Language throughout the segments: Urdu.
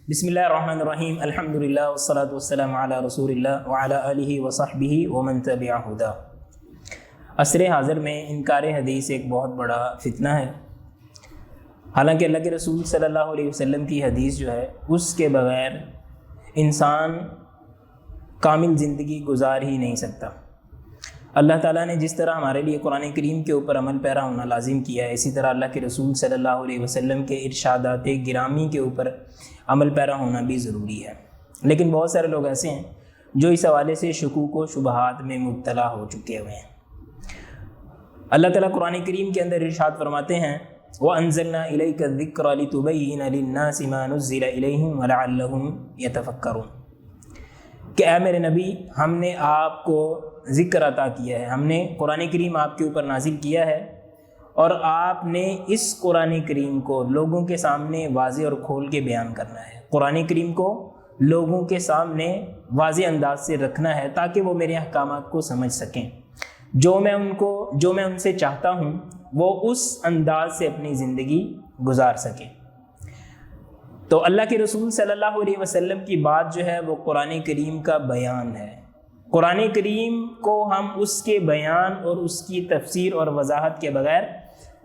بسم اللہ الرحمن الرحیم، الحمدللہ والصلاة والسلام علی رسول اللہ وعلی آلہ وصحبہ ومن تبع ہدیٰ۔ عصر حاضر میں انکار حدیث ایک بہت بڑا فتنہ ہے۔ حالانکہ اللہ کے رسول صلی اللہ علیہ وسلم کی حدیث جو ہے اس کے بغیر انسان کامل زندگی گزار ہی نہیں سکتا۔ اللہ تعالیٰ نے جس طرح ہمارے لیے قرآن کریم کے اوپر عمل پیرا ہونا لازم کیا ہے، اسی طرح اللہ کے رسول صلی اللہ علیہ وسلم کے ارشادات گرامی کے اوپر عمل پیرا ہونا بھی ضروری ہے۔ لیکن بہت سارے لوگ ایسے ہیں جو اس حوالے سے شکوک و شبہات میں مبتلا ہو چکے ہوئے ہیں۔ اللہ تعالیٰ قرآن کریم کے اندر ارشاد فرماتے ہیں وَأَنزَلْنَا إِلَيْكَ الذِّكْرَ لِتُبَيِّنَ لِلنَّاسِ مَا نُزِّلَ إِلَيْهِمْ وَلَعَلَّهُمْ يَتَفَكَّرُونَ کہ اے میرے نبی، ہم نے آپ کو ذکر عطا کیا ہے، ہم نے قرآن کریم آپ کے اوپر نازل کیا ہے اور آپ نے اس قرآن کریم کو لوگوں کے سامنے واضح اور کھول کے بیان کرنا ہے۔ قرآن کریم کو لوگوں کے سامنے واضح انداز سے رکھنا ہے تاکہ وہ میرے احکامات کو سمجھ سکیں۔ جو میں ان سے چاہتا ہوں وہ اس انداز سے اپنی زندگی گزار سکیں۔ تو اللہ کے رسول صلی اللہ علیہ وسلم کی بات جو ہے وہ قرآن کریم کا بیان ہے۔ قرآن کریم کو ہم اس کے بیان اور اس کی تفسیر اور وضاحت کے بغیر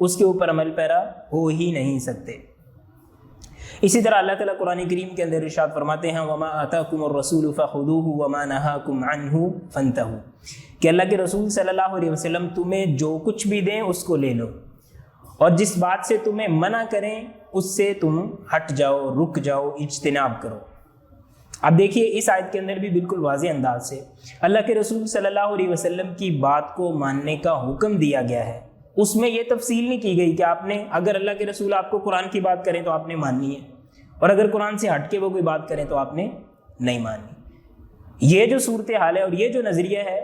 اس کے اوپر عمل پیرا ہو ہی نہیں سکتے۔ اسی طرح اللہ تعالیٰ قرآن کریم کے اندر ارشاد فرماتے ہیں وَمَا آتَاكُمُ الرَّسُولُ فَخُذُوهُ وَمَا نَهَاكُمْ عَنْهُ فَانْتَهُوا کہ اللہ کے رسول صلی اللہ علیہ وسلم تمہیں جو کچھ بھی دیں اس کو لے لو، اور جس بات سے تمہیں منع کریں اس سے تم ہٹ جاؤ، رک جاؤ، اجتناب کرو۔ اب دیکھیے اس آیت کے اندر بھی بالکل واضح انداز سے اللہ کے رسول صلی اللہ علیہ وسلم کی بات کو ماننے کا حکم دیا گیا ہے۔ اس میں یہ تفصیل نہیں کی گئی کہ آپ نے اگر اللہ کے رسول آپ کو قرآن کی بات کریں تو آپ نے ماننی ہے، اور اگر قرآن سے ہٹ کے وہ کوئی بات کریں تو آپ نے نہیں ماننی۔ یہ جو صورتحال ہے اور یہ جو نظریہ ہے،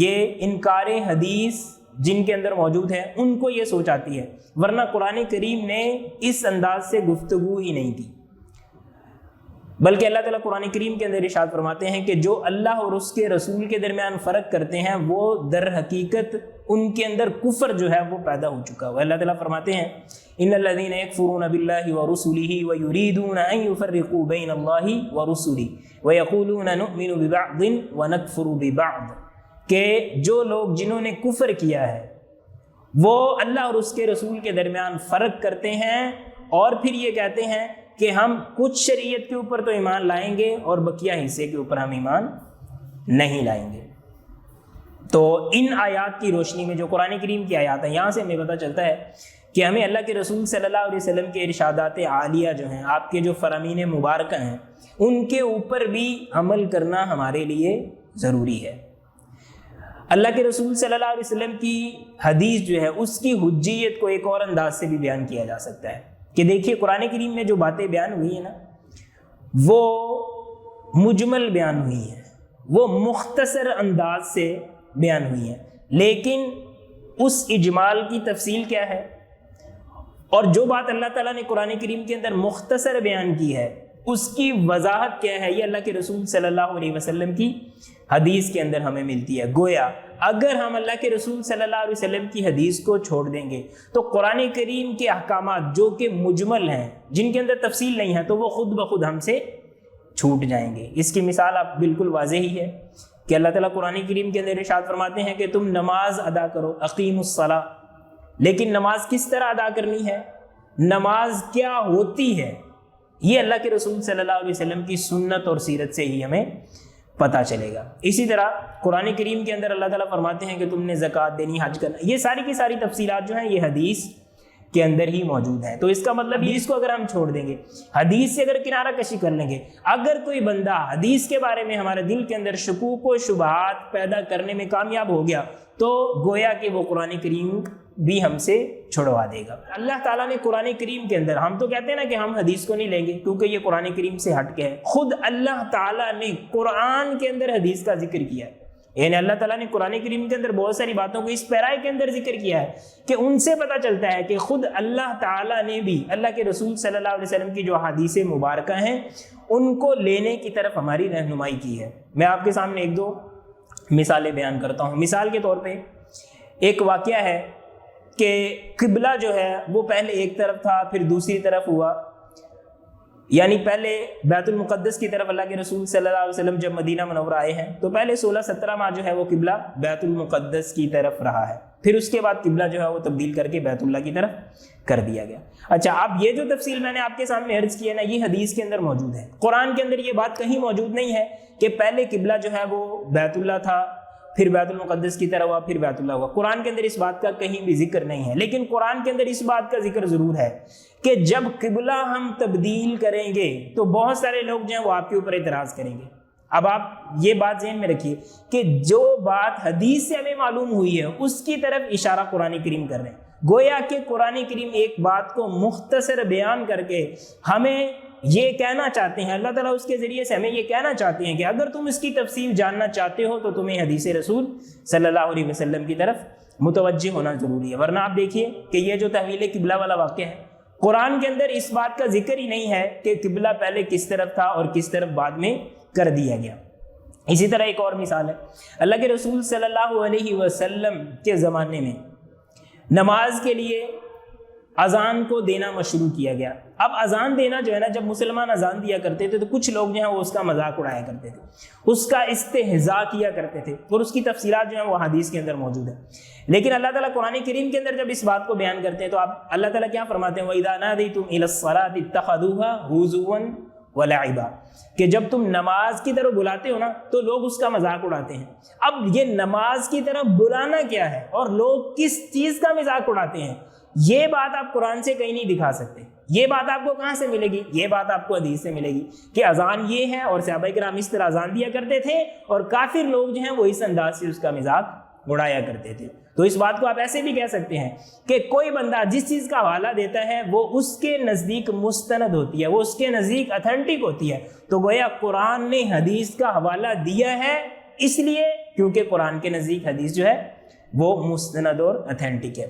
یہ انکار حدیث جن کے اندر موجود ہے ان کو یہ سوچ آتی ہے، ورنہ قرآن کریم نے اس انداز سے گفتگو ہی نہیں کی۔ بلکہ اللہ تعالیٰ قرآن کریم کے اندر ارشاد فرماتے ہیں کہ جو اللہ اور اس کے رسول کے درمیان فرق کرتے ہیں وہ در حقیقت ان کے اندر کفر جو ہے وہ پیدا ہو چکا ہے۔ اللہ تعالیٰ فرماتے ہیں ان الذین یکفرون باللہ ورسلہ ویریدون ان یفرقوا بین اللہ ورسلہ ویقولون نؤمن ببعض ونکفر ببعض کہ جو لوگ جنہوں نے کفر کیا ہے وہ اللہ اور اس کے رسول کے درمیان فرق کرتے ہیں اور پھر یہ کہتے ہیں کہ ہم کچھ شریعت کے اوپر تو ایمان لائیں گے اور بقیہ حصے کے اوپر ہم ایمان نہیں لائیں گے۔ تو ان آیات کی روشنی میں جو قرآن کریم کی آیات ہیں، یہاں سے ہمیں پتہ چلتا ہے کہ ہمیں اللہ کے رسول صلی اللہ علیہ وسلم کے ارشادات عالیہ جو ہیں، آپ کے جو فرامین مبارکہ ہیں، ان کے اوپر بھی عمل کرنا ہمارے لیے ضروری ہے۔ اللہ کے رسول صلی اللہ علیہ وسلم کی حدیث جو ہے اس کی حجیت کو ایک اور انداز سے بھی بیان کیا جا سکتا ہے کہ دیکھیے قرآن کریم میں جو باتیں بیان ہوئی ہیں نا وہ مجمل بیان ہوئی ہیں، وہ مختصر انداز سے بیان ہوئی ہیں، لیکن اس اجمال کی تفصیل کیا ہے، اور جو بات اللہ تعالیٰ نے قرآن کریم کے اندر مختصر بیان کی ہے اس کی وضاحت کیا ہے، یہ اللہ کے رسول صلی اللہ علیہ وسلم کی حدیث کے اندر ہمیں ملتی ہے۔ گویا اگر ہم اللہ کے رسول صلی اللہ علیہ وسلم کی حدیث کو چھوڑ دیں گے تو قرآن کریم کے احکامات جو کہ مجمل ہیں، جن کے اندر تفصیل نہیں ہے، تو وہ خود بخود ہم سے چھوٹ جائیں گے۔ اس کی مثال اب بالکل واضح ہی ہے کہ اللہ تعالیٰ قرآن کریم کے اندر ارشاد فرماتے ہیں کہ تم نماز ادا کرو، اقیم الصلاۃ، لیکن نماز کس طرح ادا کرنی ہے، نماز کیا ہوتی ہے، یہ اللہ کے رسول صلی اللہ علیہ وسلم کی سنت اور سیرت سے ہی ہمیں پتہ چلے گا۔ اسی طرح قرآن کریم کے اندر اللہ تعالیٰ فرماتے ہیں کہ تم نے زکوٰۃ دینی، حج کرنا، یہ ساری کی ساری تفصیلات جو ہیں یہ حدیث کے اندر ہی موجود ہیں۔ تو اس کا مطلب یہ، اس کو اگر ہم چھوڑ دیں گے، حدیث سے اگر کنارہ کشی کر لیں گے، اگر کوئی بندہ حدیث کے بارے میں ہمارے دل کے اندر شکوک و شبہات پیدا کرنے میں کامیاب ہو گیا تو گویا کہ وہ قرآن کریم بھی ہم سے چھڑوا دے گا۔ اللہ تعالیٰ نے قرآن کریم کے اندر، ہم تو کہتے ہیں نا کہ ہم حدیث کو نہیں لیں گے کیونکہ یہ قرآن کریم سے ہٹ کے ہے، خود اللہ تعالیٰ نے قرآن کے اندر حدیث کا ذکر کیا ہے، یعنی اللہ تعالیٰ نے قرآن کریم کے اندر بہت ساری باتوں کو اس پیرائے کے اندر ذکر کیا ہے کہ ان سے پتہ چلتا ہے کہ خود اللہ تعالیٰ نے بھی اللہ کے رسول صلی اللہ علیہ وسلم کی جو حدیث مبارکہ ہیں ان کو لینے کی طرف ہماری رہنمائی کی ہے۔ میں آپ کے سامنے ایک دو مثالیں بیان کرتا ہوں۔ مثال کے طور پہ ایک واقعہ ہے کہ قبلہ جو ہے وہ پہلے ایک طرف تھا، پھر دوسری طرف ہوا، یعنی پہلے بیت المقدس کی طرف اللہ کے رسول صلی اللہ علیہ وسلم جب مدینہ منورہ آئے ہیں تو پہلے 16-17 ماہ جو ہے وہ قبلہ بیت المقدس کی طرف رہا ہے، پھر اس کے بعد قبلہ جو ہے وہ تبدیل کر کے بیت اللہ کی طرف کر دیا گیا۔ اچھا، اب یہ جو تفصیل میں نے آپ کے سامنے عرض کی ہے نا، یہ حدیث کے اندر موجود ہے، قرآن کے اندر یہ بات کہیں موجود نہیں ہے کہ پہلے قبلہ جو ہے وہ بیت اللہ تھا، پھر بیت المقدس کی طرح ہوا، پھر بیت اللہ ہوا۔ قرآن کے اندر اس بات کا کہیں بھی ذکر نہیں ہے، لیکن قرآن کے اندر اس بات کا ذکر ضرور ہے کہ جب قبلہ ہم تبدیل کریں گے تو بہت سارے لوگ جو ہیں وہ آپ کے اوپر اعتراض کریں گے۔ اب آپ یہ بات ذہن میں رکھیے کہ جو بات حدیث سے ہمیں معلوم ہوئی ہے اس کی طرف اشارہ قرآن کریم کر رہے ہیں، گویا کہ قرآن کریم ایک بات کو مختصر بیان کر کے ہمیں یہ کہنا چاہتے ہیں، اللہ تعالیٰ اس کے ذریعے سے ہمیں یہ کہنا چاہتے ہیں کہ اگر تم اس کی تفصیل جاننا چاہتے ہو تو تمہیں حدیث رسول صلی اللہ علیہ وسلم کی طرف متوجہ ہونا ضروری ہے، ورنہ آپ دیکھیے کہ یہ جو تحویل قبلہ والا واقعہ ہے، قرآن کے اندر اس بات کا ذکر ہی نہیں ہے کہ قبلہ پہلے کس طرف تھا اور کس طرف بعد میں کر دیا گیا۔ اسی طرح ایک اور مثال ہے، اللہ کے رسول صلی اللہ علیہ وسلم کے زمانے میں نماز کے لیے اذان کو دینا مشروع کیا گیا۔ اب اذان دینا جو ہے نا، جب مسلمان اذان دیا کرتے تھے تو کچھ لوگ جو ہیں وہ اس کا مذاق اڑایا کرتے تھے، اس کا استہزاء کیا کرتے تھے، اور اس کی تفصیلات جو ہیں وہ حدیث کے اندر موجود ہیں۔ لیکن اللہ تعالیٰ قرآن کریم کے اندر جب اس بات کو بیان کرتے ہیں تو آپ اللہ تعالیٰ کیا فرماتے ہیں؟ وَإِذَا نَادَيْتُمْ إِلَى الصَّلَاةِ اتَّخَذُوهَا هُزُوًا وَلَعِبًا، کہ جب تم نماز کی طرف بلاتے ہو نا تو لوگ اس کا مذاق اڑاتے ہیں۔ اب یہ نماز کی طرف بلانا کیا ہے اور لوگ کس چیز کا مذاق اڑاتے ہیں، یہ بات آپ قرآن سے کہیں نہیں دکھا سکتے۔ یہ بات آپ کو کہاں سے ملے گی؟ یہ بات آپ کو حدیث سے ملے گی کہ اذان یہ ہے اور صحابہ کرام اس طرح اذان دیا کرتے تھے اور کافر لوگ جو ہیں وہ اس انداز سے اس کا مذاق اڑایا کرتے تھے۔ تو اس بات کو آپ ایسے بھی کہہ سکتے ہیں کہ کوئی بندہ جس چیز کا حوالہ دیتا ہے وہ اس کے نزدیک مستند ہوتی ہے، وہ اس کے نزدیک اتھینٹک ہوتی ہے۔ تو گویا قرآن نے حدیث کا حوالہ دیا ہے اس لیے کیونکہ قرآن کے نزدیک حدیث جو ہے وہ مستند اور اتھینٹک ہے۔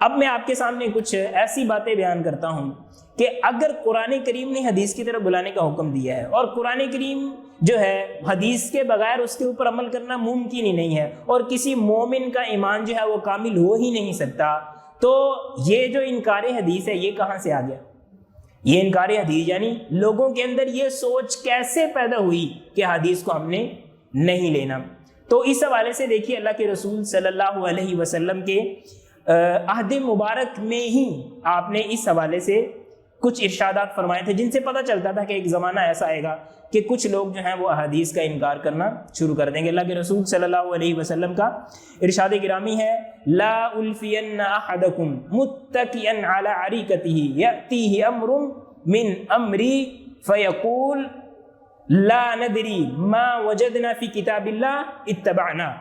اب میں آپ کے سامنے کچھ ایسی باتیں بیان کرتا ہوں کہ اگر قرآن کریم نے حدیث کی طرف بلانے کا حکم دیا ہے اور قرآن کریم جو ہے حدیث کے بغیر اس کے اوپر عمل کرنا ممکن ہی نہیں ہے اور کسی مومن کا ایمان جو ہے وہ کامل ہو ہی نہیں سکتا، تو یہ جو انکار حدیث ہے یہ کہاں سے آ گیا؟ یہ انکار حدیث یعنی لوگوں کے اندر یہ سوچ کیسے پیدا ہوئی کہ حدیث کو ہم نے نہیں لینا؟ تو اس حوالے سے دیکھیے اللہ کے رسول صلی اللہ علیہ وسلم کے عہد مبارک میں ہی آپ نے اس حوالے سے کچھ ارشادات فرمائے تھے جن سے پتہ چلتا تھا کہ ایک زمانہ ایسا آئے گا کہ کچھ لوگ جو ہیں وہ احادیث کا انکار کرنا شروع کر دیں گے۔ اللہ کے رسول صلی اللہ علیہ وسلم کا ارشاد گرامی ہے، لا الفین احدکم متکئا علی عریکتہ یأتیہ امر من امری فیقول لا ندری ما وجدنا فی کتاب اللہ اتبعنا۔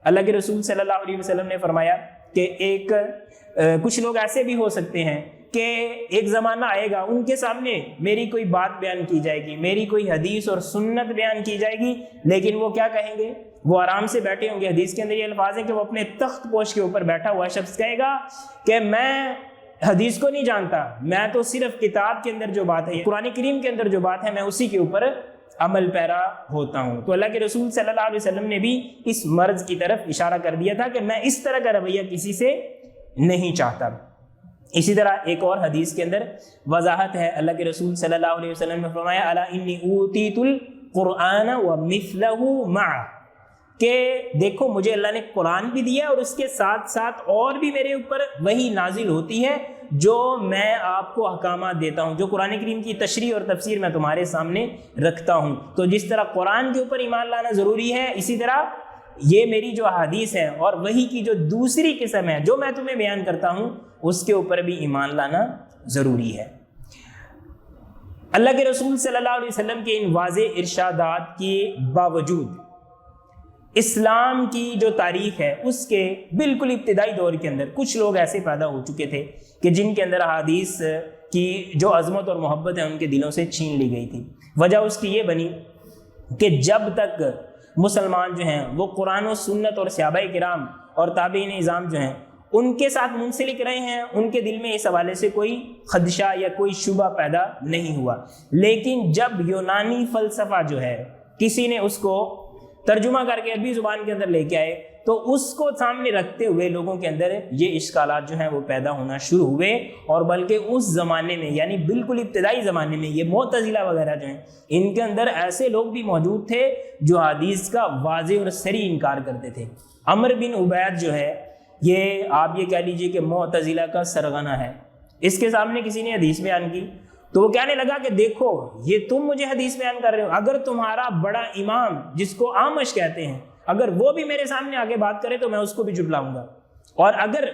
اللہ کے رسول صلی اللہ علیہ وسلم نے فرمایا کہ کچھ لوگ ایسے بھی ہو سکتے ہیں کہ ایک زمانہ آئے گا ان کے سامنے میری کوئی بات بیان کی جائے گی، میری کوئی حدیث اور سنت بیان کی جائے گی، لیکن وہ کیا کہیں گے؟ وہ آرام سے بیٹھے ہوں گے۔ حدیث کے اندر یہ الفاظ ہیں کہ وہ اپنے تخت پوش کے اوپر بیٹھا ہوا شخص کہے گا کہ میں حدیث کو نہیں جانتا، میں تو صرف کتاب کے اندر جو بات ہے، قرآن کریم کے اندر جو بات ہے، میں اسی کے اوپر عمل پیرا ہوتا ہوں۔ تو اللہ کے رسول صلی اللہ علیہ وسلم نے بھی اس مرض کی طرف اشارہ کر دیا تھا کہ میں اس طرح کا رویہ کسی سے نہیں چاہتا۔ اسی طرح ایک اور حدیث کے اندر وضاحت ہے، اللہ کے رسول صلی اللہ علیہ وسلم نے فرمایا الا انی اوتیت القرآن ومثلہ معہ، کہ دیکھو مجھے اللہ نے قرآن بھی دیا اور اس کے ساتھ ساتھ اور بھی میرے اوپر وہی نازل ہوتی ہے جو میں آپ کو احکامات دیتا ہوں، جو قرآن کریم کی تشریح اور تفسیر میں تمہارے سامنے رکھتا ہوں۔ تو جس طرح قرآن کے اوپر ایمان لانا ضروری ہے، اسی طرح یہ میری جو احادیث ہے اور وہی کی جو دوسری قسم ہے جو میں تمہیں بیان کرتا ہوں اس کے اوپر بھی ایمان لانا ضروری ہے۔ اللہ کے رسول صلی اللہ علیہ وسلم کے ان واضح ارشادات کے باوجود اسلام کی جو تاریخ ہے اس کے بالکل ابتدائی دور کے اندر کچھ لوگ ایسے پیدا ہو چکے تھے کہ جن کے اندر احادیث کی جو عظمت اور محبت ہے ان کے دلوں سے چھین لی گئی تھی۔ وجہ اس کی یہ بنی کہ جب تک مسلمان جو ہیں وہ قرآن و سنت اور صحابہ کرام اور تابعین اعظام جو ہیں ان کے ساتھ منسلک رہے ہیں، ان کے دل میں اس حوالے سے کوئی خدشہ یا کوئی شبہ پیدا نہیں ہوا۔ لیکن جب یونانی فلسفہ جو ہے کسی نے اس کو ترجمہ کر کے عربی زبان کے اندر لے کے آئے تو اس کو سامنے رکھتے ہوئے لوگوں کے اندر یہ اشکالات جو ہیں وہ پیدا ہونا شروع ہوئے، اور بلکہ اس زمانے میں یعنی بالکل ابتدائی زمانے میں یہ معتزلہ وغیرہ جو ہیں ان کے اندر ایسے لوگ بھی موجود تھے جو حدیث کا واضح اور صریح انکار کرتے تھے۔ عمر بن عبید جو ہے یہ آپ یہ کہہ لیجئے کہ معتزلہ کا سرغنہ ہے۔ اس کے سامنے کسی نے حدیث بیان کی تو وہ کہنے لگا کہ دیکھو یہ تم مجھے حدیث بیان کر رہے ہو، اگر تمہارا بڑا امام جس کو اعمش کہتے ہیں اگر وہ بھی میرے سامنے آگے بات کرے تو میں اس کو بھی جھٹلاؤں گا، اور اگر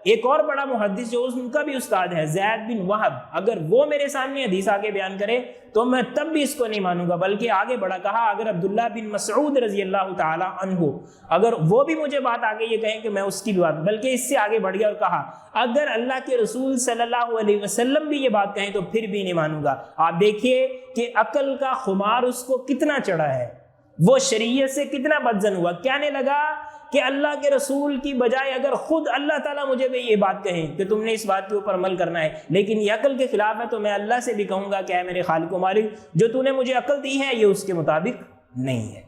ایک اور بڑا محدث جو ان کا بھی استاد ہے زید بن وہب اگر وہ میرے سامنے حدیث آگے بیان کرے تو میں تب بھی اس کو نہیں مانوں گا، بلکہ آگے بڑھا کہا اگر عبداللہ بن مسعود رضی اللہ تعالی عنہ اگر وہ بھی مجھے بات آگے یہ کہیں کہ میں اس کی بھی بات، بلکہ اس سے آگے بڑھ گیا اور کہا اگر اللہ کے رسول صلی اللہ علیہ وسلم بھی یہ بات کہیں تو پھر بھی نہیں مانوں گا۔ آپ دیکھیے کہ عقل کا خمار اس کو کتنا چڑھا ہے، وہ شریعت سے کتنا بدزن ہوا، کہنے لگا کہ اللہ کے رسول کی بجائے اگر خود اللہ تعالیٰ مجھے بھی یہ بات کہیں کہ تم نے اس بات کے اوپر عمل کرنا ہے لیکن یہ عقل کے خلاف ہے، تو میں اللہ سے بھی کہوں گا کہ اے میرے خالق و مالک جو تو نے مجھے عقل دی ہے یہ اس کے مطابق نہیں ہے۔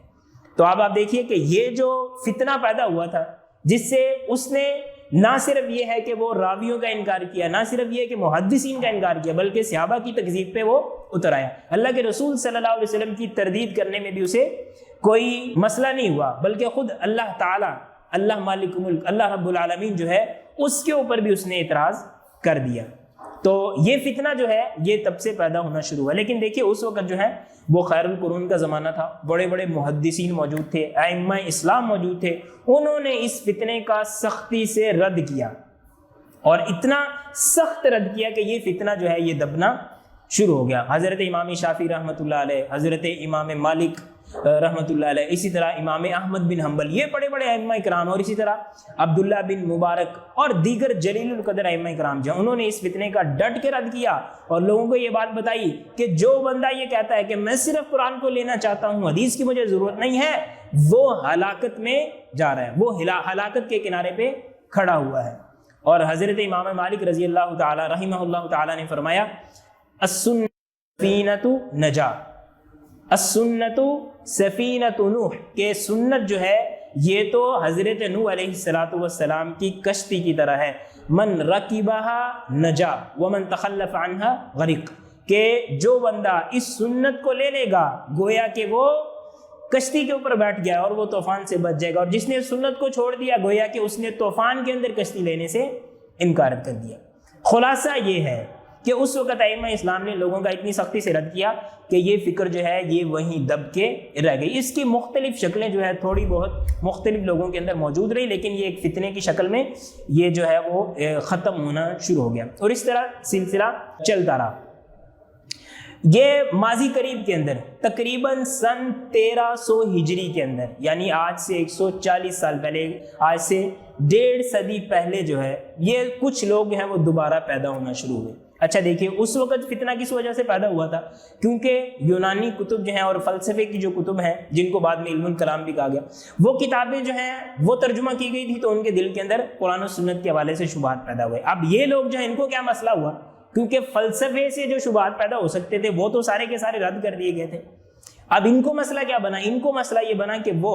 تو اب آپ دیکھیے کہ یہ جو فتنہ پیدا ہوا تھا جس سے اس نے نہ صرف یہ ہے کہ وہ راویوں کا انکار کیا، نہ صرف یہ کہ محدثین کا انکار کیا، بلکہ صحابہ کی تکذیب پہ وہ اتر آیا۔ اللہ کے رسول صلی اللہ علیہ وسلم کی تردید کرنے میں بھی اسے کوئی مسئلہ نہیں ہوا، بلکہ خود اللہ تعالیٰ اللہ مالک ملک اللہ رب العالمین جو ہے اس کے اوپر بھی اس نے اعتراض کر دیا۔ تو یہ فتنہ جو ہے یہ تب سے پیدا ہونا شروع ہوا، لیکن دیکھیے اس وقت جو ہے وہ خیر القرون کا زمانہ تھا، بڑے بڑے محدثین موجود تھے، ائمہ اسلام موجود تھے، انہوں نے اس فتنے کا سختی سے رد کیا، اور اتنا سخت رد کیا کہ یہ فتنہ جو ہے یہ دبنا شروع ہو گیا۔ حضرت امام شافعی رحمۃ اللہ علیہ، حضرت امام مالک رحمۃ اللہ علیہ، اسی طرح امام احمد بن حنبل، یہ بڑے بڑے ائمہ کرام، اور اسی طرح عبداللہ بن مبارک اور دیگر جلیل القدر ائمہ کرام جو انہوں نے اس فتنے کا ڈٹ کے رد کیا، اور لوگوں کو یہ بات بتائی کہ جو بندہ یہ کہتا ہے کہ میں صرف قرآن کو لینا چاہتا ہوں، حدیث کی مجھے ضرورت نہیں ہے، وہ ہلاکت میں جا رہا ہے، وہ ہلاکت کے کنارے پہ کھڑا ہوا ہے۔ اور حضرت امام مالک رضی اللہ تعالی رحمہ اللہ تعالی نے فرمایا السنۃ سفینۃ نجا، السنۃ سفینۃ نوح، کہ سنت جو ہے یہ تو حضرت نوح علیہ السلام کی کشتی کی طرح ہے، من رکبہا نجا ومن تخلف عنہا غرق، کہ جو بندہ اس سنت کو لے لے گا گویا کہ وہ کشتی کے اوپر بیٹھ گیا اور وہ طوفان سے بچ جائے گا، اور جس نے سنت کو چھوڑ دیا گویا کہ اس نے طوفان کے اندر کشتی لینے سے انکار کر دیا۔ خلاصہ یہ ہے کہ اس وقت ائمہ اسلام نے لوگوں کا اتنی سختی سے رد کیا کہ یہ فکر جو ہے یہ وہیں دب کے رہ گئی۔ اس کی مختلف شکلیں جو ہے تھوڑی بہت مختلف لوگوں کے اندر موجود رہی، لیکن یہ ایک فتنے کی شکل میں یہ جو ہے وہ ختم ہونا شروع ہو گیا، اور اس طرح سلسلہ چلتا رہا۔ یہ ماضی قریب کے اندر تقریباً سن 1300 ہجری کے اندر، یعنی آج سے 140 سال پہلے، آج سے 1.5 صدی پہلے جو ہے یہ کچھ لوگ ہیں وہ دوبارہ پیدا ہونا شروع ہوئے۔ اچھا دیکھیے اس وقت فتنہ کس وجہ سے پیدا ہوا تھا، کیونکہ یونانی کتب جو ہیں اور فلسفے کی جو کتب ہیں جن کو بعد میں علم الکلام بھی کہا گیا، وہ کتابیں جو ہیں وہ ترجمہ کی گئی تھی، تو ان کے دل کے اندر قرآن و سنت کے حوالے سے شبہات پیدا ہوئے۔ اب یہ لوگ جو ہیں ان کو کیا مسئلہ ہوا، کیونکہ فلسفے سے جو شبہات پیدا ہو سکتے تھے وہ تو سارے کے سارے رد کر دیے گئے تھے۔ اب ان کو مسئلہ کیا بنا، ان کو مسئلہ یہ بنا کہ وہ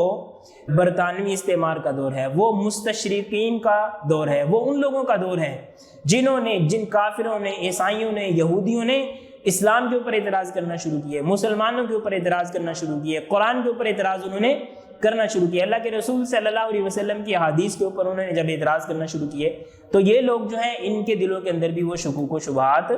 برطانوی استعمار کا دور ہے، وہ مستشرقین کا دور ہے، وہ ان لوگوں کا دور ہے جنہوں نے، جن کافروں نے، عیسائیوں نے، یہودیوں نے اسلام کے اوپر اعتراض کرنا شروع کیے، مسلمانوں کے اوپر اعتراض کرنا شروع کیے، قرآن کے اوپر اعتراض انہوں نے کرنا شروع کیا، اللہ کے رسول صلی اللہ علیہ وسلم کی احادیث کے اوپر انہوں نے جب اعتراض کرنا شروع کیے تو یہ لوگ جو ہیں ان کے دلوں کے اندر بھی وہ شکوک و شبہات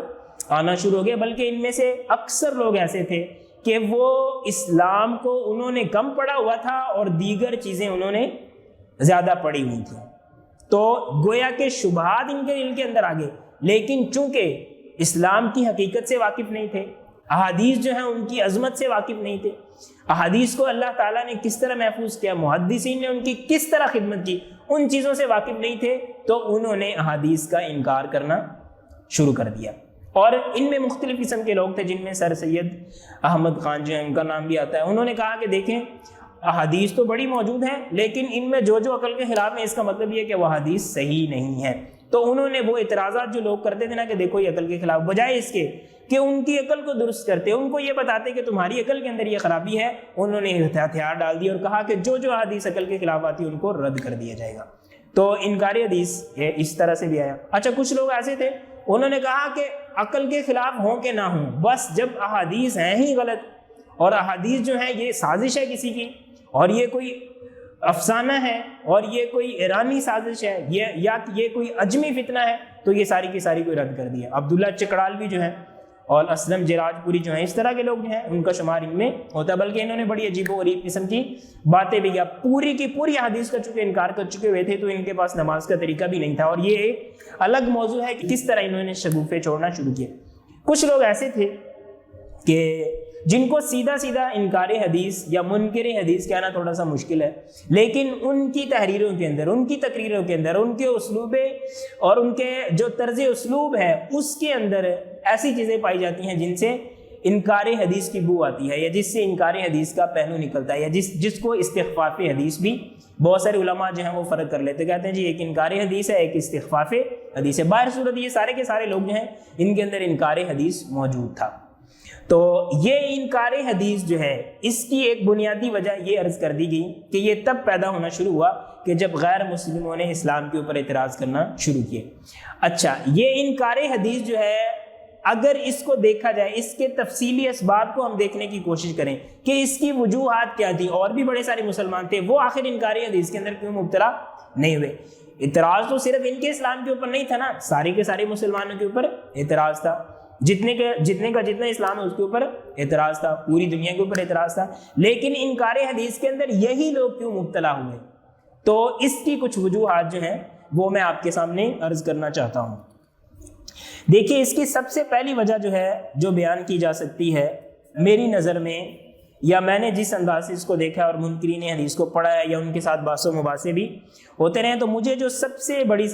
آنا شروع ہو گئے، بلکہ ان میں سے اکثر لوگ ایسے تھے کہ وہ اسلام کو انہوں نے کم پڑھا ہوا تھا اور دیگر چیزیں انہوں نے زیادہ پڑھی ہوئی تھیں، تو گویا کہ شبہات ان کے دل کے اندر آ گئے، لیکن چونکہ اسلام کی حقیقت سے واقف نہیں تھے، احادیث جو ہیں ان کی عظمت سے واقف نہیں تھے، احادیث کو اللہ تعالیٰ نے کس طرح محفوظ کیا، محدثین نے ان کی کس طرح خدمت کی، ان چیزوں سے واقف نہیں تھے، تو انہوں نے احادیث کا انکار کرنا شروع کر دیا۔ اور ان میں مختلف قسم کے لوگ تھے، جن میں سر سید احمد خان جو ہیں ان کا نام بھی آتا ہے، انہوں نے کہا کہ دیکھیں احادیث تو بڑی موجود ہیں لیکن ان میں جو عقل کے خلاف ہے اس کا مطلب یہ ہے کہ وہ حدیث صحیح نہیں ہے، تو انہوں نے وہ اعتراضات جو لوگ کرتے تھے نا کہ دیکھو یہ عقل کے خلاف، بجائے اس کے کہ ان کی عقل کو درست کرتے، ان کو یہ بتاتے کہ تمہاری عقل کے اندر یہ خرابی ہے، انہوں نے ہتھیار ڈال دی اور کہا کہ جو احادیث عقل کے خلاف آتی ان کو رد کر دیا جائے گا۔ تو انکار حدیث اس طرح سے بھی آیا۔ اچھا، کچھ لوگ ایسے تھے، انہوں نے کہا کہ عقل کے خلاف ہوں کہ نہ ہوں، بس جب احادیث ہیں ہی غلط، اور احادیث جو ہیں یہ سازش ہے کسی کی، اور یہ کوئی افسانہ ہے، اور یہ کوئی ایرانی سازش ہے، یا یہ کوئی اجمی فتنہ ہے، تو یہ ساری کی ساری کوئی رد کر دیا۔ عبداللہ چکڑالوی جو ہیں اور اسلم جراج پوری جو ہیں، اس طرح کے لوگ جو ہیں ان کا شمار ان میں ہوتا ہے، بلکہ انہوں نے بڑی عجیب و غریب قسم کی باتیں بھی کیا، پوری کی پوری حدیث کا چونکہ انکار کر چکے ہوئے تھے، تو ان کے پاس نماز کا طریقہ بھی نہیں تھا، اور یہ ایک الگ موضوع ہے کہ کس طرح انہوں نے شگوفے چھوڑنا شروع کیے۔ کچھ لوگ ایسے تھے کہ جن کو سیدھا سیدھا انکار حدیث یا منکر حدیث کہنا تھوڑا سا مشکل ہے، لیکن ان کی تحریروں کے اندر، ان کی تقریروں کے اندر، ان کے اسلوب اور ان کے جو طرز اسلوب ہے اس کے اندر ایسی چیزیں پائی جاتی ہیں جن سے انکار حدیث کی بو آتی ہے، یا جس سے انکار حدیث کا پہلو نکلتا ہے، یا جس کو استخفاف حدیث بھی بہت سارے علماء جو ہیں وہ فرق کر لیتے، کہتے ہیں جی ایک انکار حدیث ہے، ایک استخفاف حدیث ہے۔ باہر صورت یہ سارے کے سارے لوگ جو ہیں ان کے اندر انکار حدیث موجود تھا۔ تو یہ انکار حدیث جو ہے اس کی ایک بنیادی وجہ یہ عرض کر دی گئی کہ یہ تب پیدا ہونا شروع ہوا کہ جب غیر مسلموں نے اسلام کے اوپر اعتراض کرنا شروع کیے۔ اچھا، یہ انکار حدیث جو ہے اگر اس کو دیکھا جائے، اس کے تفصیلی اسباب کو ہم دیکھنے کی کوشش کریں کہ اس کی وجوہات کیا تھی، اور بھی بڑے سارے مسلمان تھے، وہ آخر انکار حدیث کے اندر کیوں مبتلا نہیں ہوئے؟ اعتراض تو صرف ان کے اسلام کے اوپر نہیں تھا نا، سارے کے سارے مسلمانوں کے اوپر اعتراض تھا، جتنے کا جتنا اسلام ہے اس کے اوپر اعتراض تھا، پوری دنیا کے اوپر اعتراض تھا، لیکن انکار حدیث کے اندر یہی لوگ کیوں مبتلا ہوئے؟ تو اس کی کچھ وجوہات جو ہیں وہ میں آپ کے سامنے عرض کرنا چاہتا ہوں۔ دیکھیے، اس کی سب سے پہلی وجہ جو ہے جو بیان کی جا سکتی ہے میری نظر میں، یا میں نے جس انداز سے اس کو دیکھا اور منکرین حدیث کو پڑھا ہے یا ان کے ساتھ بحث و مباحثے بھی ہوتے رہے، تو مجھے جو سب سے بڑی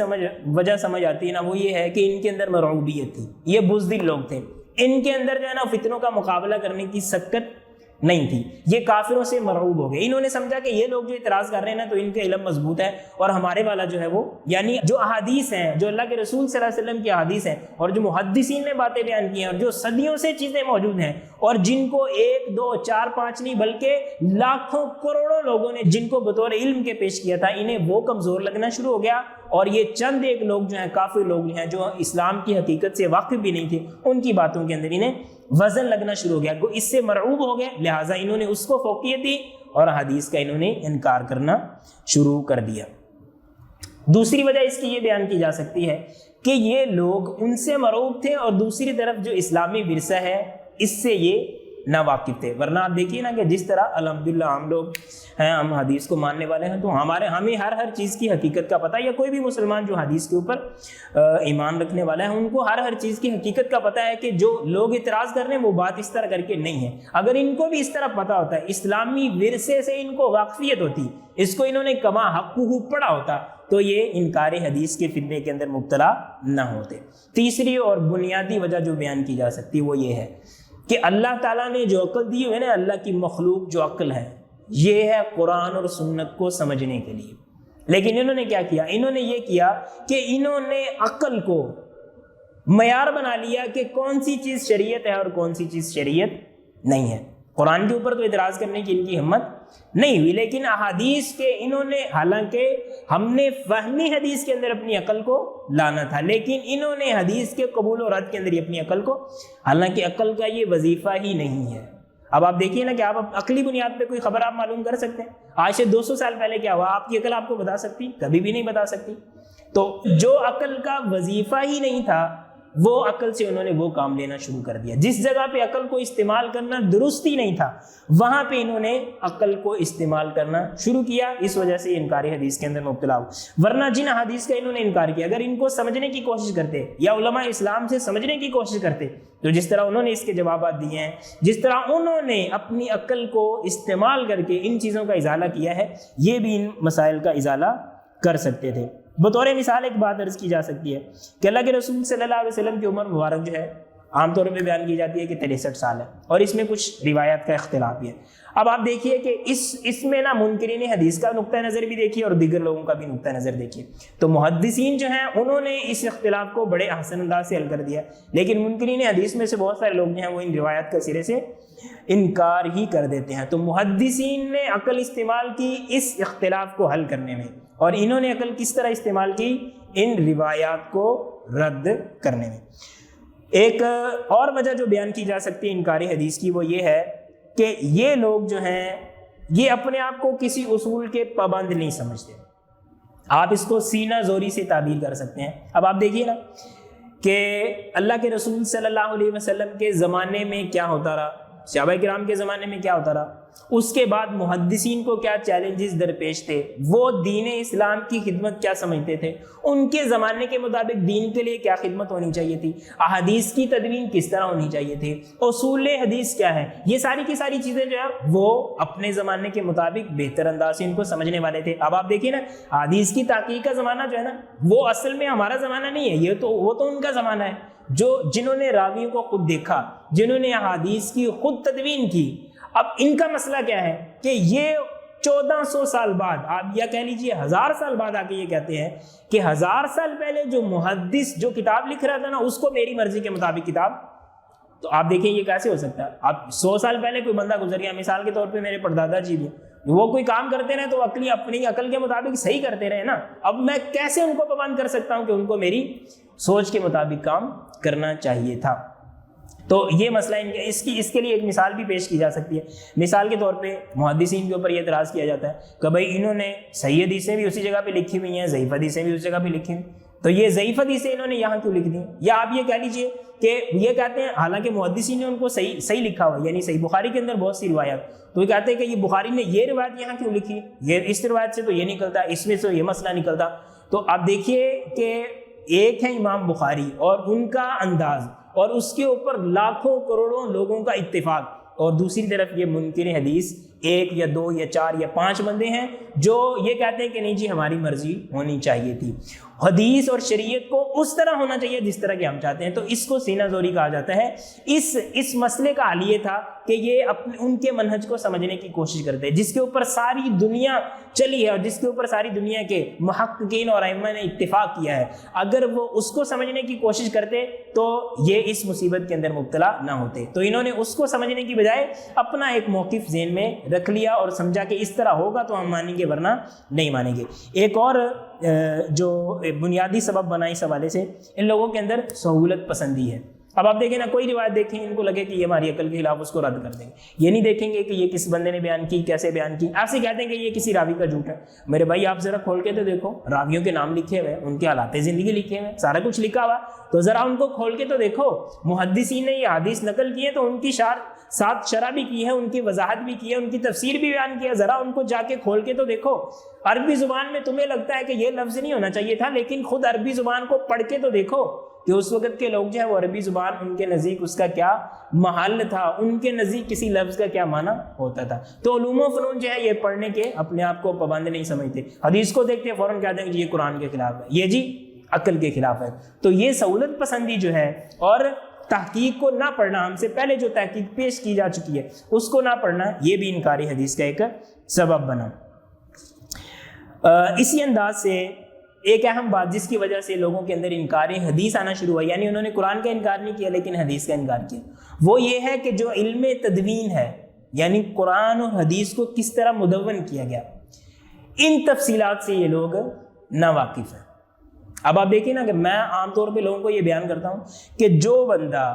وجہ سمجھ آتی ہے نا، وہ یہ ہے کہ ان کے اندر مرعوبیت تھی، یہ بزدل لوگ تھے، ان کے اندر جو ہے نا فتنوں کا مقابلہ کرنے کی سکت نہیں تھی، یہ کافروں سے مرعوب ہو گئے۔ انہوں نے سمجھا کہ یہ لوگ جو اعتراض کر رہے ہیں نا، تو ان کا علم مضبوط ہے، اور ہمارے والا جو ہے وہ، یعنی جو احادیث ہیں، جو اللہ کے رسول صلی اللہ علیہ وسلم کی احادیث ہیں، اور جو محدثین نے باتیں بیان کی ہیں، اور جو صدیوں سے چیزیں موجود ہیں، اور جن کو 1 2 4 5 نہیں بلکہ لاکھوں کروڑوں لوگوں نے جن کو بطور علم کے پیش کیا تھا، انہیں وہ کمزور لگنا شروع ہو گیا، اور یہ چند ایک لوگ جو ہیں، کافی لوگ جو ہیں، جو اسلام کی حقیقت سے واقف بھی نہیں تھے، ان کی باتوں کے اندر انہیں وزن لگنا شروع ہو گیا، اس سے مرعوب ہو گئے، لہٰذا انہوں نے اس کو فوقیت دی اور حدیث کا انہوں نے انکار کرنا شروع کر دیا۔ دوسری وجہ اس کی یہ بیان کی جا سکتی ہے کہ یہ لوگ ان سے مرعوب تھے، اور دوسری طرف جو اسلامی ورثہ ہے اس سے یہ ناواقف تھے، ورنہ آپ دیکھیے نا کہ جس طرح الحمدللہ ہم لوگ ہیں، ہم حدیث کو ماننے والے ہیں، تو ہمیں ہر چیز کی حقیقت کا پتہ، یا کوئی بھی مسلمان جو حدیث کے اوپر ایمان رکھنے والا ہے، ان کو ہر چیز کی حقیقت کا پتہ ہے کہ جو لوگ اعتراض کر رہے ہیں وہ بات اس طرح کر کے نہیں ہے۔ اگر ان کو بھی اس طرح پتہ ہوتا ہے، اسلامی ورثے سے ان کو واقفیت ہوتی، اس کو انہوں نے کما حقہ پڑھا ہوتا، تو یہ انکار حدیث کے فتنے کے اندر مبتلا نہ ہوتے۔ تیسری اور بنیادی وجہ جو بیان کی جا سکتی ہے وہ یہ ہے کہ اللہ تعالیٰ نے جو عقل دی ہوئی ہے نا، اللہ کی مخلوق جو عقل ہے، یہ ہے قرآن اور سنت کو سمجھنے کے لیے، لیکن انہوں نے کیا کیا؟ انہوں نے یہ کیا کہ انہوں نے عقل کو معیار بنا لیا کہ کون سی چیز شریعت ہے اور کون سی چیز شریعت نہیں ہے۔ قرآن کے اوپر تو اعتراض کرنے کی ان کی ہمت نہیں ہوئی، لیکن احادیث کے انہوں نے، حالانکہ ہم نے فہمی حدیث کے اندر اپنی عقل کو لانا تھا، لیکن انہوں نے حدیث کے قبول و رد کے اندر اپنی عقل کو، حالانکہ عقل کا یہ وظیفہ ہی نہیں ہے۔ اب آپ دیکھیے نا کہ آپ عقلی بنیاد پہ کوئی خبر آپ معلوم کر سکتے ہیں، آج سے 200 سال پہلے کیا ہوا، آپ کی عقل آپ کو بتا سکتی؟ کبھی بھی نہیں بتا سکتی۔ تو جو عقل کا وظیفہ ہی نہیں تھا، وہ عقل سے انہوں نے وہ کام لینا شروع کر دیا۔ جس جگہ پہ عقل کو استعمال کرنا درست ہی نہیں تھا، وہاں پہ انہوں نے عقل کو استعمال کرنا شروع کیا، اس وجہ سے انکار حدیث کے اندر مبتلا ہو۔ ورنہ جن حدیث کا انہوں نے انکار کیا، اگر ان کو سمجھنے کی کوشش کرتے یا علماء اسلام سے سمجھنے کی کوشش کرتے، تو جس طرح انہوں نے اس کے جوابات دیے ہیں، جس طرح انہوں نے اپنی عقل کو استعمال کر کے ان چیزوں کا ازالہ کیا ہے، یہ بھی ان مسائل کا ازالہ کر سکتے تھے۔ بطور مثال ایک بات عرض کی جا سکتی ہے کہ اللہ کے رسول صلی اللہ علیہ وسلم کی عمر مبارک جو ہے عام طور پہ بیان کی جاتی ہے کہ 63 سال ہے، اور اس میں کچھ روایات کا اختلاف بھی ہے۔ اب آپ دیکھیے کہ اس میں نا منکرین حدیث کا نقطہ نظر بھی دیکھیے اور دیگر لوگوں کا بھی نقطہ نظر دیکھیے۔ تو محدثین جو ہیں انہوں نے اس اختلاف کو بڑے احسن انداز سے حل کر دیا، لیکن منکرین حدیث میں سے بہت سارے لوگ جو ہیں وہ ان روایات کا سرے سے انکار ہی کر دیتے ہیں۔ تو محدثین نے عقل استعمال کی اس اختلاف کو حل کرنے میں، اور انہوں نے عقل کس طرح استعمال کی؟ ان روایات کو رد کرنے میں۔ ایک اور وجہ جو بیان کی جا سکتی ہے انکار حدیث کی وہ یہ ہے کہ یہ لوگ جو ہیں یہ اپنے آپ کو کسی اصول کے پابند نہیں سمجھتے۔ آپ اس کو سینہ زوری سے تعبیر کر سکتے ہیں۔ اب آپ دیکھیے نا کہ اللہ کے رسول صلی اللہ علیہ وسلم کے زمانے میں کیا ہوتا رہا، صحابہ کرام کے زمانے میں کیا ہوتا رہا، اس کے بعد محدثین کو کیا چیلنجز درپیش تھے، وہ دین اسلام کی خدمت کیا سمجھتے تھے، ان کے زمانے کے مطابق دین کے لیے کیا خدمت ہونی چاہیے تھی، احادیث کی تدوین کس طرح ہونی چاہیے تھی، اصول حدیث کیا ہے، یہ ساری کی ساری چیزیں جو ہے وہ اپنے زمانے کے مطابق بہتر انداز سے ان کو سمجھنے والے تھے۔ اب آپ دیکھیے نا حدیث کی تحقیق کا زمانہ جو ہے نا وہ اصل میں ہمارا زمانہ نہیں ہے، وہ تو ان کا زمانہ ہے جنہوں نے راویوں کو خود دیکھا، جنہوں نے احادیث کی خود تدوین کی۔ اب ان کا مسئلہ کیا ہے کہ یہ 1400 سال بعد، آپ یا کہہ لیجیے 1000 سال بعد آ کے یہ کہتے ہیں کہ 1000 سال پہلے جو محدث جو کتاب لکھ رہا تھا نا اس کو میری مرضی کے مطابق کتاب، تو آپ دیکھیں یہ کیسے ہو سکتا ہے؟ اب 100 سال پہلے کوئی بندہ گزر گیا، مثال کے طور پہ میرے پردادا جی بھی، وہ کوئی کام کرتے رہے تو اپنی عقل کے مطابق صحیح کرتے رہے نا، اب میں کیسے ان کو پابند کر سکتا ہوں کہ ان کو میری سوچ کے مطابق کام کرنا چاہیے تھا؟ تو یہ مسئلہ اس کے لیے ایک مثال بھی پیش کی جا سکتی ہے۔ مثال کے طور پہ محدثین کے اوپر یہ اعتراض کیا جاتا ہے کہ بھائی انہوں نے صحیح حدیثیں بھی اسی جگہ پہ لکھی ہوئی ہیں، ضعیف حدیثیں بھی اسی جگہ پہ لکھی ہوئی، تو یہ ضعیف حدیثیں انہوں نے یہاں کیوں لکھ دی؟ یا آپ یہ کہہ لیجیے کہ یہ کہتے ہیں حالانکہ محدثین نے ان کو صحیح لکھا ہوا ہے، یعنی صحیح بخاری کے اندر بہت سی روایات، تو یہ کہتے ہیں کہ یہ بخاری نے یہ روایت یہاں کیوں لکھی، یہ اس روایت سے تو یہ نکلتا، اس میں سے یہ مسئلہ نکلتا۔ تو آپ دیکھیے کہ ایک ہے امام بخاری اور ان کا انداز، اور اس کے اوپر لاکھوں کروڑوں لوگوں کا اتفاق، اور دوسری طرف یہ منکر حدیث 1 یا 2 یا 4 یا 5 بندے ہیں جو یہ کہتے ہیں کہ نہیں جی ہماری مرضی ہونی چاہیے تھی، حدیث اور شریعت کو اس طرح ہونا چاہیے جس طرح کہ ہم چاہتے ہیں۔ تو اس کو سینہ زوری کہا جاتا ہے۔ اس مسئلے کا حل یہ تھا کہ یہ ان کے منہج کو سمجھنے کی کوشش کرتے ہیں جس کے اوپر ساری دنیا چلی ہے اور جس کے اوپر ساری دنیا کے محققین اور ائمہ نے اتفاق کیا ہے، اگر وہ اس کو سمجھنے کی کوشش کرتے تو یہ اس مصیبت کے اندر مبتلا نہ ہوتے۔ تو انہوں نے اس کو سمجھنے کی بجائے اپنا ایک موقف ذہن میں رکھ لیا اور سمجھا کہ اس طرح ہوگا تو ہم مانیں گے ورنہ نہیں مانیں گے۔ ایک اور جو بنیادی سبب بنا اس حوالے سے ان لوگوں کے اندر سہولت پسندی ہے۔ اب آپ دیکھیں نا کوئی روایت دیکھیں ان کو لگے کہ یہ ہماری عقل کے خلاف، اس کو رد کر دیں گے، یہ نہیں دیکھیں گے کہ یہ کس بندے نے بیان کی، کیسے بیان کی، آپ سے کہتے ہیں کہ یہ کسی راوی کا جھوٹ ہے۔ میرے بھائی آپ ذرا کھول کے تو دیکھو، راویوں کے نام لکھے ہوئے، ان کے حالات زندگی لکھے ہوئے، سارا کچھ لکھا ہوا، تو ذرا ان کو کھول کے تو دیکھو۔ محدثین نے یہ حدیث نقل کی ہے تو ان کی ساتھ شرح بھی کی ہے، ان کی وضاحت بھی کی ہے، ان کی تفسیر بھی بیان کی ہے، ذرا ان کو جا کے کھول کے تو دیکھو۔ عربی زبان میں تمہیں لگتا ہے کہ یہ لفظ نہیں ہونا چاہیے تھا، لیکن خود عربی زبان کو پڑھ کے تو دیکھو کہ اس وقت کے لوگ جو ہے وہ عربی زبان ان کے نزدیک اس کا کیا محل تھا، ان کے نزدیک کسی لفظ کا کیا معنی ہوتا تھا۔ تو علوم و فنون جو ہے یہ پڑھنے کے اپنے آپ کو پابند نہیں سمجھتے، حدیث کو دیکھتے فوراً کہتے ہیں کہ یہ قرآن کے خلاف ہے، یہ جی عقل کے خلاف ہے۔ تو یہ سہولت پسندی جو ہے اور تحقیق کو نہ پڑھنا، ہم سے پہلے جو تحقیق پیش کی جا چکی ہے اس کو نہ پڑھنا، یہ بھی انکاری حدیث کا ایک سبب بنا۔ اسی انداز سے ایک اہم بات جس کی وجہ سے لوگوں کے اندر انکار حدیث آنا شروع ہوا، یعنی انہوں نے قرآن کا انکار نہیں کیا لیکن حدیث کا انکار کیا، وہ یہ ہے کہ جو علم تدوین ہے، یعنی قرآن اور حدیث کو کس طرح مدون کیا گیا، ان تفصیلات سے یہ لوگ ناواقف ہیں۔ اب آپ دیکھیں نا کہ میں عام طور پہ لوگوں کو یہ بیان کرتا ہوں کہ جو بندہ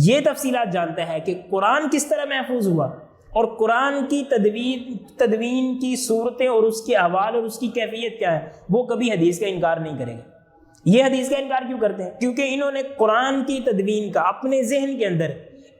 یہ تفصیلات جانتا ہے کہ قرآن کس طرح محفوظ ہوا اور قرآن کی تدوین کی صورتیں اور اس کے احوال اور اس کی کیفیت کیا ہے، وہ کبھی حدیث کا انکار نہیں کرے گا۔ یہ حدیث کا انکار کیوں کرتے ہیں؟ کیونکہ انہوں نے قرآن کی تدوین کا اپنے ذہن کے اندر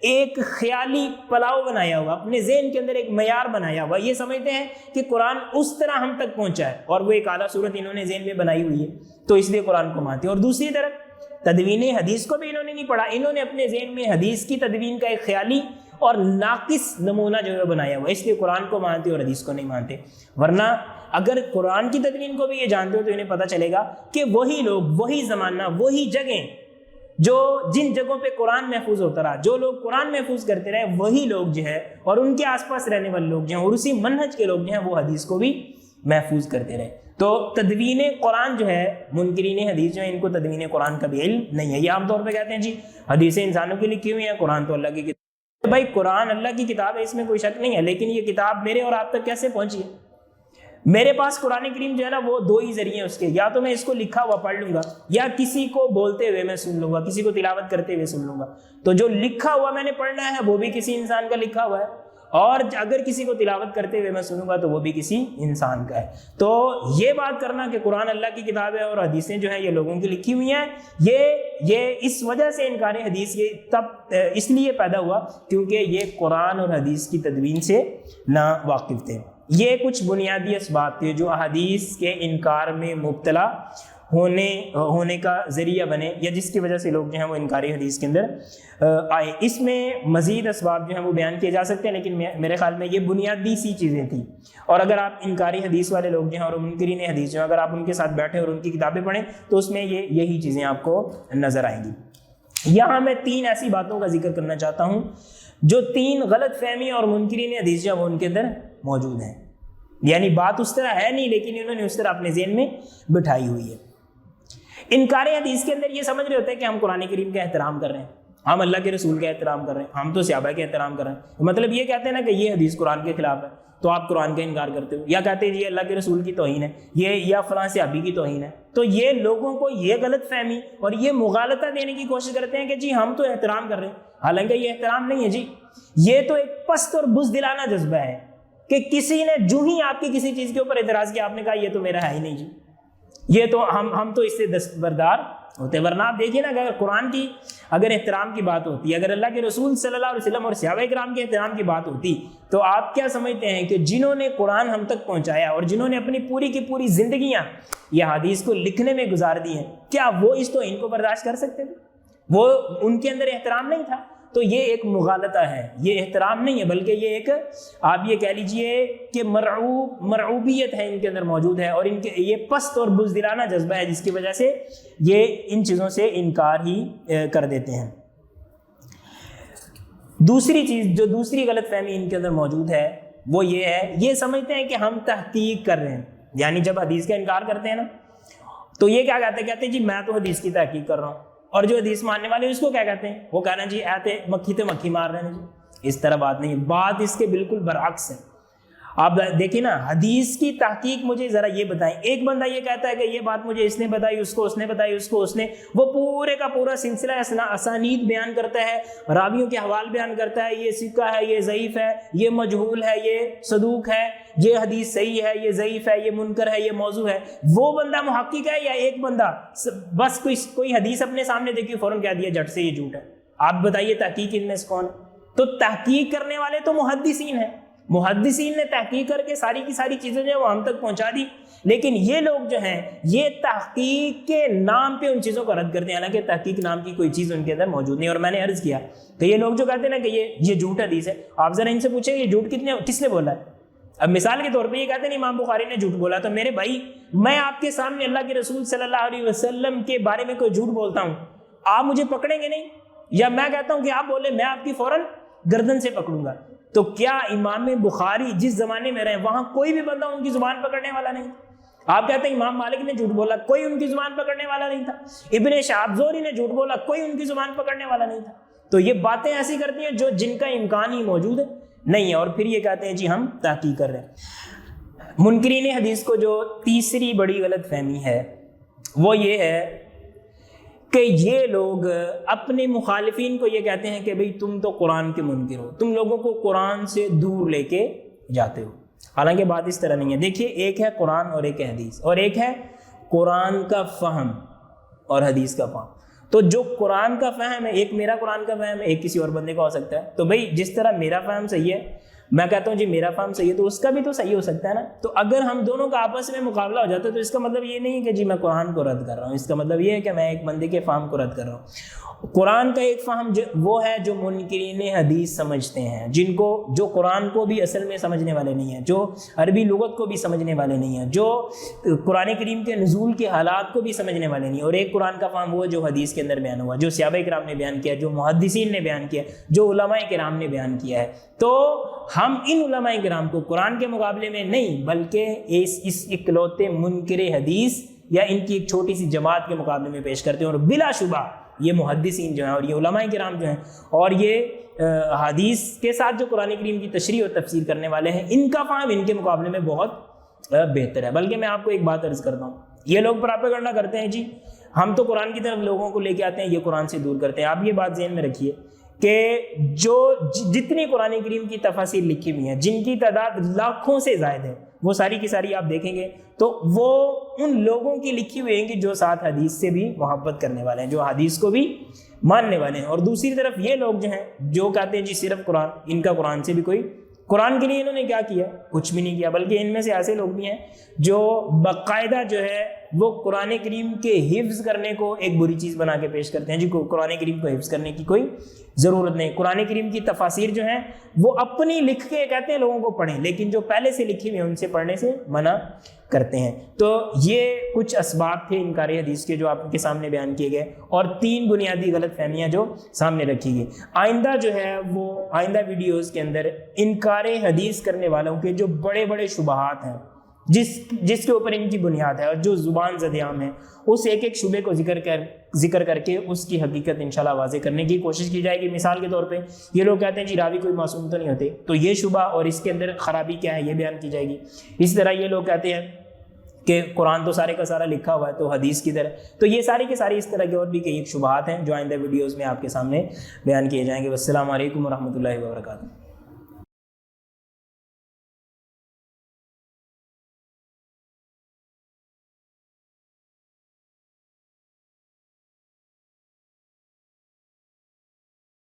ایک خیالی پلاؤ بنایا ہوا، اپنے ذہن کے اندر ایک معیار بنایا ہوا، یہ سمجھتے ہیں کہ قرآن اس طرح ہم تک پہنچا ہے اور وہ ایک اعلیٰ صورت انہوں نے ذہن میں بنائی ہوئی ہے تو اس لیے قرآن کو مانتے ہیں۔ اور دوسری طرف تدوین حدیث کو بھی انہوں نے نہیں پڑھا، انہوں نے اپنے ذہن میں حدیث کی تدوین کا ایک خیالی اور ناقص نمونہ جو ہے بنایا ہوا، اس لیے قرآن کو مانتے اور حدیث کو نہیں مانتے۔ ورنہ اگر قرآن کی تدوین کو بھی یہ جانتے ہو تو انہیں پتہ چلے گا کہ وہی لوگ، وہی زمانہ، وہی جگہ جو جن جگہوں پہ قرآن محفوظ ہوتا رہا، جو لوگ قرآن محفوظ کرتے رہے، وہی لوگ جو ہے اور ان کے آس پاس رہنے والے لوگ جو ہیں اور اسی منہج کے لوگ جو ہیں وہ حدیث کو بھی محفوظ کرتے رہے۔ تو تدوین قرآن جو ہے، منکرین حدیث جو ہیں ان کو تدوین قرآن کا بھی علم نہیں ہے۔ یہ عام طور پہ کہتے ہیں جی حدیثیں انسانوں کی لکھی ہوئی ہیں، قرآن تو اللہ کی کتاب۔ بھائی قرآن اللہ کی کتاب ہے، اس میں کوئی شک نہیں ہے، لیکن یہ کتاب میرے اور آپ تک کیسے پہنچی ہے؟ میرے پاس قرآن کریم جو ہے نا وہ دو ہی ذریعے ہیں اس کے، یا تو میں اس کو لکھا ہوا پڑھ لوں گا یا کسی کو بولتے ہوئے میں سن لوں گا، کسی کو تلاوت کرتے ہوئے سن لوں گا۔ تو جو لکھا ہوا میں نے پڑھنا ہے وہ بھی کسی انسان کا لکھا ہوا ہے، اور اگر کسی کو تلاوت کرتے ہوئے میں سنوں گا تو وہ بھی کسی انسان کا ہے۔ تو یہ بات کرنا کہ قرآن اللہ کی کتاب ہے اور حدیثیں جو ہیں یہ لوگوں کی لکھی ہوئی ہیں، یہ اس وجہ سے انکار حدیث یہ تب اس لیے پیدا ہوا کیونکہ یہ قرآن اور حدیث کی تدوین سے نا واقف تھے۔ یہ کچھ بنیادی اسباب تھے جو احادیث کے انکار میں مبتلا ہونے کا ذریعہ بنے، یا جس کی وجہ سے لوگ جو ہیں وہ انکاری حدیث کے اندر آئے۔ اس میں مزید اسباب جو ہیں وہ بیان کیے جا سکتے ہیں، لیکن میرے خیال میں یہ بنیادی سی چیزیں تھیں۔ اور اگر آپ انکاری حدیث والے لوگ جو ہیں اور منکرین حدیث جو ہیں اگر آپ ان کے ساتھ بیٹھیں اور ان کی کتابیں پڑھیں تو اس میں یہی چیزیں آپ کو نظر آئیں گی۔ یہاں میں 3 ایسی باتوں کا ذکر کرنا چاہتا ہوں جو 3 غلط فہمی اور منکرین حدیث جو وہ ان کے اندر موجود ہیں، یعنی بات اس طرح ہے نہیں لیکن انہوں نے اس طرح اپنے ذہن میں بٹھائی ہوئی ہے۔ انکار حدیث کے اندر یہ سمجھ رہے ہوتے ہیں کہ ہم قرآن کریم کا احترام کر رہے ہیں، ہم اللہ کے رسول کا احترام کر رہے ہیں، ہم تو صحابہ کا احترام کر رہے ہیں، مطلب یہ کہتے ہیں نا کہ یہ حدیث قرآن کے خلاف ہے تو آپ قرآن کا انکار کرتے ہو، یا کہتے ہیں یہ اللہ کے رسول کی توہین ہے، یہ یا فلاں صحابی کی توہین ہے۔ تو یہ لوگوں کو یہ غلط فہمی اور یہ مغالطہ دینے کی کوشش کرتے ہیں کہ جی ہم تو احترام کر رہے ہیں، حالانکہ یہ احترام نہیں ہے جی، یہ تو ایک پست اور بزدلانہ جذبہ ہے کہ کسی نے جو ہی آپ کی کسی چیز کے اوپر اعتراض کیا، آپ نے کہا یہ تو میرا ہے ہی نہیں جی، یہ تو ہم تو اس سے دستبردار ہوتے۔ ورنہ آپ دیکھیے نا اگر قرآن کی اگر احترام کی بات ہوتی، اگر اللہ کے رسول صلی اللہ علیہ وسلم اور صحابہ کرام کے احترام کی بات ہوتی تو آپ کیا سمجھتے ہیں کہ جنہوں نے قرآن ہم تک پہنچایا اور جنہوں نے اپنی پوری کی پوری زندگیاں یہ حدیث کو لکھنے میں گزار دی ہیں، کیا وہ اس توہین کو برداشت کر سکتے تھے؟ وہ ان کے اندر احترام نہیں تھا؟ تو یہ ایک مغالطہ ہے، یہ احترام نہیں ہے بلکہ یہ ایک آپ یہ کہہ لیجئے کہ مرعوبیت ہے ان کے اندر موجود ہے، اور ان کے یہ پست اور بزدلانہ جذبہ ہے جس کی وجہ سے یہ ان چیزوں سے انکار ہی کر دیتے ہیں۔ دوسری چیز جو دوسری غلط فہمی ان کے اندر موجود ہے وہ یہ ہے، یہ سمجھتے ہیں کہ ہم تحقیق کر رہے ہیں، یعنی جب حدیث کا انکار کرتے ہیں نا تو یہ کیا کہتے ہیں جی میں تو حدیث کی تحقیق کر رہا ہوں، اور جو حدیث ماننے والے اس کو کیا کہتے ہیں، وہ کہنا جی ایتے مکھی تے مکھی مار رہے ہیں جی، اس طرح بات نہیں ہے، بات اس کے بالکل برعکس ہے۔ آپ دیکھیں نا حدیث کی تحقیق، مجھے ذرا یہ بتائیں، ایک بندہ یہ کہتا ہے کہ یہ بات مجھے اس نے بتائی، اس کو اس نے بتائی، اس کو اس نے، وہ پورے کا پورا سلسلہ اسانید بیان کرتا ہے، راویوں کے حوال بیان کرتا ہے، یہ ثقہ ہے، یہ ضعیف ہے، یہ مجہول ہے، یہ صدوق ہے، یہ حدیث صحیح ہے، یہ ضعیف ہے، یہ منکر ہے، یہ موضوع ہے۔ وہ بندہ محقق ہے یا ایک بندہ بس کوئی حدیث اپنے سامنے دیکھی فوراً کہہ دیا جھٹ سے یہ جھوٹ ہے؟ آپ بتائیے تحقیق ان میں سے کون؟ تو تحقیق کرنے والے تو محدثین ہیں، محدثین نے تحقیق کر کے ساری کی ساری چیزیں جو وہ ہم تک پہنچا دی، لیکن یہ لوگ جو ہیں یہ تحقیق کے نام پہ ان چیزوں کو رد کرتے ہیں، حالانکہ تحقیق نام کی کوئی چیز ان کے اندر موجود نہیں۔ اور میں نے عرض کیا کہ یہ لوگ جو کہتے ہیں نا کہ یہ جھوٹ حدیث ہے، آپ ذرا ان سے پوچھیں یہ جھوٹ کس نے بولا ہے؟ اب مثال کے طور پہ یہ کہتے ہیں امام بخاری نے جھوٹ بولا، تو میرے بھائی میں آپ کے سامنے اللہ کے رسول صلی اللہ علیہ وسلم کے بارے میں کوئی جھوٹ بولتا ہوں، آپ مجھے پکڑیں گے نہیں، یا میں کہتا ہوں کہ آپ بولے میں آپ کی فوراً گردن سے پکڑوں گا؟ تو کیا امام بخاری جس زمانے میں رہے وہاں کوئی بھی بندہ ان کی زبان پکڑنے والا نہیں؟ آپ کہتے ہیں امام مالک نے جھوٹ بولا، کوئی ان کی زبان پکڑنے والا نہیں تھا، ابن شہاب زہری نے جھوٹ بولا، کوئی ان کی زبان پکڑنے والا نہیں تھا۔ تو یہ باتیں ایسی کرتی ہیں جن کا امکان ہی موجود نہیں ہے، اور پھر یہ کہتے ہیں جی ہم تحقیق کر رہے ہیں۔ منکرین حدیث کو جو تیسری بڑی غلط فہمی ہے وہ یہ ہے کہ یہ لوگ اپنے مخالفین کو یہ کہتے ہیں کہ بھئی تم تو قرآن کے منکر ہو، تم لوگوں کو قرآن سے دور لے کے جاتے ہو، حالانکہ بات اس طرح نہیں ہے۔ دیکھیے ایک ہے قرآن اور ایک ہے حدیث، اور ایک ہے قرآن کا فہم اور حدیث کا فہم۔ تو جو قرآن کا فہم ہے، ایک میرا قرآن کا فہم ہے، ایک کسی اور بندے کا ہو سکتا ہے۔ تو بھئی جس طرح میرا فہم صحیح ہے، میں کہتا ہوں جی میرا فہم صحیح ہے، تو اس کا بھی تو صحیح ہو سکتا ہے نا۔ تو اگر ہم دونوں کا آپس میں مقابلہ ہو جاتا ہے تو اس کا مطلب یہ نہیں ہے کہ جی میں قرآن کو رد کر رہا ہوں، اس کا مطلب یہ ہے کہ میں ایک بندے کے فہم کو رد کر رہا ہوں۔ قرآن کا ایک فہم وہ ہے جو منکرین حدیث سمجھتے ہیں، جن کو جو قرآن کو بھی اصل میں سمجھنے والے نہیں ہیں، جو عربی لغت کو بھی سمجھنے والے نہیں ہیں، جو قرآن کریم کے نزول کے حالات کو بھی سمجھنے والے نہیں ہیں۔ اور ایک قرآن کا فہم وہ ہے جو حدیث کے اندر بیان ہوا، جو صحابہ کرام نے بیان کیا، جو محدثین نے بیان کیا، جو علماء کرام نے بیان کیا ہے۔ تو ہم ان علماء کرام کو قرآن کے مقابلے میں نہیں بلکہ اس اکلوتے منکر حدیث یا ان کی ایک چھوٹی سی جماعت کے مقابلے میں پیش کرتے ہیں۔ اور بلا شبہ یہ محدثین جو ہیں اور یہ علماء کرام جو ہیں اور یہ حدیث کے ساتھ جو قرآن کریم کی تشریح اور تفسیر کرنے والے ہیں، ان کا فہم ان کے مقابلے میں بہت بہتر ہے۔ بلکہ میں آپ کو ایک بات عرض کرتا ہوں، یہ لوگ پراپیگنڈا کرتے ہیں جی ہم تو قرآن کی طرف لوگوں کو لے کے آتے ہیں، یہ قرآن سے دور کرتے ہیں۔ آپ یہ بات ذہن میں رکھیے کہ جو جتنی قرآن کریم کی تفاسیر لکھی ہوئی ہیں، جن کی تعداد لاکھوں سے زائد ہے، وہ ساری کی ساری آپ دیکھیں گے تو وہ ان لوگوں کی لکھی ہوئی ہیں کہ جو ساتھ حدیث سے بھی محبت کرنے والے ہیں، جو حدیث کو بھی ماننے والے ہیں۔ اور دوسری طرف یہ لوگ جو ہیں جو کہتے ہیں جی صرف قرآن، ان کا قرآن سے بھی کوئی، قرآن کے لیے انہوں نے کیا کیا؟ کچھ بھی نہیں کیا۔ بلکہ ان میں سے ایسے لوگ بھی ہیں جو باقاعدہ جو ہے وہ قرآن کریم کے حفظ کرنے کو ایک بری چیز بنا کے پیش کرتے ہیں جی قرآن کریم کو حفظ کرنے کی کوئی ضرورت نہیں۔ قرآن کریم کی تفاسیر جو ہیں وہ اپنی لکھ کے کہتے ہیں لوگوں کو پڑھیں، لیکن جو پہلے سے لکھی ہوئی ہیں ان سے پڑھنے سے منع کرتے ہیں۔ تو یہ کچھ اسباب تھے انکار حدیث کے جو آپ کے سامنے بیان کیے گئے، اور 3 بنیادی غلط فہمیاں جو سامنے رکھی گئی۔ آئندہ جو ہے وہ آئندہ ویڈیوز کے اندر انکار حدیث کرنے والوں کے جو بڑے بڑے شبہات ہیں، جس کے اوپر ان کی بنیاد ہے اور جو زبان زدیام ہے، اس ایک ایک شبے کو ذکر کر کے اس کی حقیقت انشاءاللہ واضح کرنے کی کوشش کی جائے گی۔ مثال کے طور پہ یہ لوگ کہتے ہیں جی راوی کوئی معصوم تو نہیں ہوتے، تو یہ شبہ اور اس کے اندر خرابی کیا ہے یہ بیان کی جائے گی۔ اس طرح یہ لوگ کہتے ہیں کہ قرآن تو سارے کا سارا لکھا ہوا ہے تو حدیث کی طرح، تو یہ ساری کے ساری اس طرح کے اور بھی کئی شبہات ہیں جو آئندہ ویڈیوز میں آپ کے سامنے بیان کیے جائیں گے۔ والسلام علیکم ورحمۃ اللہ وبرکاتہ۔